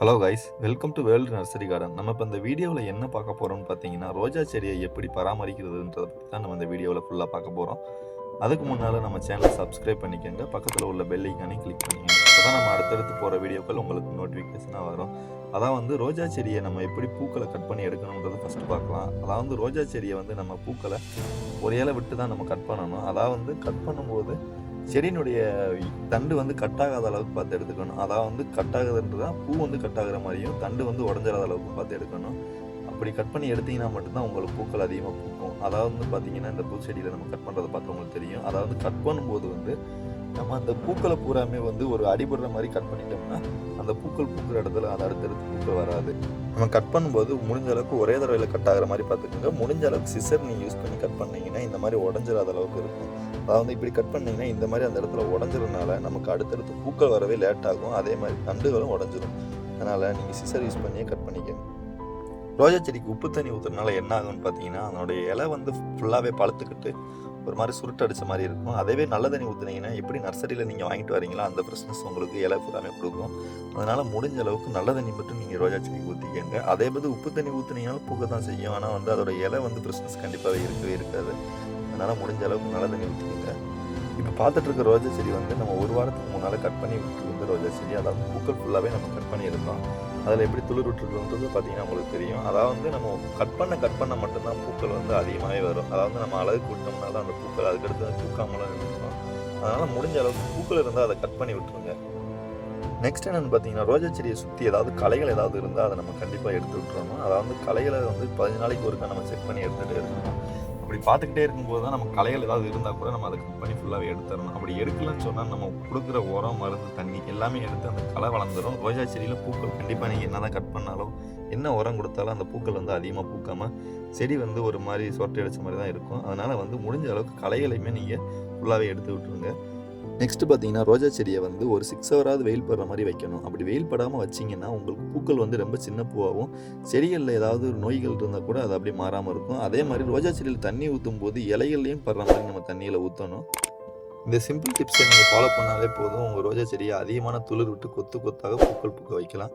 Hello guys, welcome to world nursery garden. நம்ம இப்போ இந்த வீடியோவில் என்ன பார்க்க போகிறோம்னு பார்த்தீங்கன்னா, ரோஜா செடியை எப்படி பராமரிக்கிறதுன்றதை பற்றி தான் நம்ம இந்த வீடியோவில் ஃபுல்லாக பார்க்க போகிறோம். அதுக்கு முன்னால் நம்ம சேனலை சப்ஸ்கிரைப் பண்ணிக்கோங்க, பக்கத்தில் உள்ள பெல் ஐக்கானையும் கிளிக் பண்ணிக்கோங்க. அப்போ தான் நம்ம அடுத்தடுத்து போகிற வீடியோக்கள் உங்களுக்கு நோட்டிஃபிகேஷனாக வரும். அதான் வந்து ரோஜா செடியை நம்ம எப்படி பூக்களை கட் பண்ணி எடுக்கணுன்றதை ஃபஸ்ட்டு பார்க்கலாம். அதாவது ரோஜா செடியை வந்து நம்ம பூக்களை ஒரு இலை விட்டு தான் நம்ம கட் பண்ணணும். அதாவது கட் பண்ணும்போது செடியினுடைய தண்டு வந்து கட்டாகாத அளவுக்கு பார்த்து எடுத்துக்கணும். அதாவது கட்டாகுதுன்றதான் பூ வந்து கட்டாகிற மாதிரியும் தண்டு வந்து உடஞ்சிடாத அளவுக்கு பார்த்து எடுக்கணும். அப்படி கட் பண்ணி எடுத்தீங்கன்னா மட்டும்தான் உங்களுக்கு பூக்கள் அதிகமாக பூக்கும். அதாவது பார்த்தீங்கன்னா இந்த பூச்செடியில் நம்ம கட் பண்ணுறதை பார்த்து உங்களுக்கு தெரியும். அதாவது கட் பண்ணும்போது வந்து நம்ம அந்த பூக்களை பூராமே வந்து ஒரு அடிபடுற மாதிரி கட் பண்ணிட்டோம்னா அந்த பூக்கள் பூக்கிற இடத்துல அது அடுத்தடுத்து பூக்கள் வராது. நம்ம கட் பண்ணும்போது முடிஞ்ச அளவுக்கு ஒரே தடவையில் கட் ஆகிற மாதிரி பார்த்துக்கோங்க. முடிஞ்ச அளவுக்கு சிசர் நீங்கள் யூஸ் பண்ணி கட் பண்ணிங்கன்னா இந்த மாதிரி உடஞ்சிடாத அளவுக்கு இருக்கும். அதாவது இப்படி கட் பண்ணிங்கன்னா இந்த மாதிரி அந்த இடத்துல உடஞ்சிறதுனால நமக்கு அடுத்தடுத்து பூக்கள் வரவே லேட் ஆகும். அதே மாதிரி தண்டுகளும் உடஞ்சிரும். அதனால் நீங்கள் சிசர் யூஸ் பண்ணியே கட் பண்ணிக்கணும். ரோஜா செடிக்கு உப்பு தண்ணி ஊற்றுறதுனால என்ன ஆகும்னு பார்த்தீங்கன்னா, அதனுடைய இலை வந்து ஃபுல்லாகவே பழுத்துக்கிட்டு ஒரு மாதிரி சுருட்டு அடித்த மாதிரி இருக்கும். அதேவே நல்ல தண்ணி ஊற்றுனீங்கன்னா எப்படி நர்சரியில் நீங்கள் வாங்கிட்டு வரீங்களோ அந்த ஃப்ரெஷ்னஸ் உங்களுக்கு இலை ஃபுல்லாமே கொடுக்கும். அதனால் முடிஞ்ச அளவுக்கு நல்ல தண்ணி மட்டும் நீங்கள் ரோஜா செடிக்கு ஊற்றிக்கங்க. அதே மாதிரி உப்பு தண்ணி ஊற்றுனீங்கனாலும் பூக்க தான் செய்யும். ஆனால் வந்து அதோட இலை வந்து ஃப்ரெஷ்னஸ் கண்டிப்பாகவே இருக்கவே இருக்காது. அதனால் முடிஞ்ச அளவுக்கு நல்ல தண்ணி ஊற்றிக்கங்க. இப்போ பார்த்துட்டு இருக்க ரோஜா செடி வந்து நம்ம ஒரு வாரத்துக்கு முன்னால் கட் பண்ணி விட்டு வந்து ரோஜா செடி, அதாவது பூக்கள் ஃபுல்லாகவே நம்ம கட் பண்ணி எடுத்தோம். அதில் எப்படி துளிர் விட்டுருக்குன்றது பார்த்தீங்கன்னா உங்களுக்கு தெரியும். அதாவது நம்ம கட் பண்ண மட்டும்தான் பூக்கள் வந்து அதிகமாகவே வரும். அதாவது நம்ம அழகுக்கு விட்டோம்னால அந்த பூக்கள் அதுக்கடுத்து பூக்காமலாம் இருந்துடும். அதனால் முடிஞ்ச அளவுக்கு பூக்கள் இருந்தால் அதை கட் பண்ணி விட்டுருங்க. நெக்ஸ்ட் என்னென்னு பார்த்தீங்கன்னா, ரோஜா செடியை சுற்றி ஏதாவது களைகள் ஏதாவது இருந்தால் அதை நம்ம கண்டிப்பாக எடுத்து விட்டுறணும். அதாவது களைகளை வந்து 15 நாளைக்கு ஒருக்கா நம்ம செக் பண்ணி எடுத்துகிட்டே இருக்கணும். அப்படி பார்த்துக்கிட்டே இருக்கும்போது தான் நம்ம களைகள் ஏதாவது இருந்தால் கூட நம்ம அதை கட் பண்ணி ஃபுல்லாகவே எடுத்துடணும். அப்படி எடுக்கலன்னு சொன்னால் நம்ம கொடுக்குற உரம், மருந்து, தண்ணி எல்லாமே எடுத்து அந்த களை வளர்ந்துடும். ரோஜா செடியில் பூக்கள் கண்டிப்பாக நீங்கள் என்ன தான் கட் பண்ணாலும் என்ன உரம் கொடுத்தாலும் அந்த பூக்கள் வந்து அதிகமாக பூக்காமல் செடி வந்து ஒரு மாதிரி சொட்டை அடித்த மாதிரி தான் இருக்கும். அதனால் வந்து முடிஞ்ச அளவுக்கு களைகளையுமே நீங்கள் ஃபுல்லாகவே எடுத்து விட்டுருங்க. நெக்ஸ்ட்டு பார்த்தீங்கன்னா, ரோஜா செடியை வந்து ஒரு 6 ஹவராவது வெயில் படுற மாதிரி வைக்கணும். அப்படி வெயில் படாமல் வச்சிங்கன்னா உங்களுக்கு பூக்கள் வந்து ரொம்ப சின்ன பூவாகவும் செடிகளில் ஏதாவது நோய்கள் இருந்தால் கூட அது அப்படியே மாறாமல் இருக்கும். அதே மாதிரி ரோஜா செடியில் தண்ணி ஊற்றும் போது இலைகள்லையும் படுற மாதிரி நம்ம தண்ணியில் ஊற்றணும். இந்த சிம்பிள் டிப்ஸை நீங்கள் ஃபாலோ பண்ணாலே போதும், உங்கள் ரோஜா செடியை அதிகமான துளிர் விட்டு கொத்து கொத்தாக பூக்கள் பூக்க வைக்கலாம்.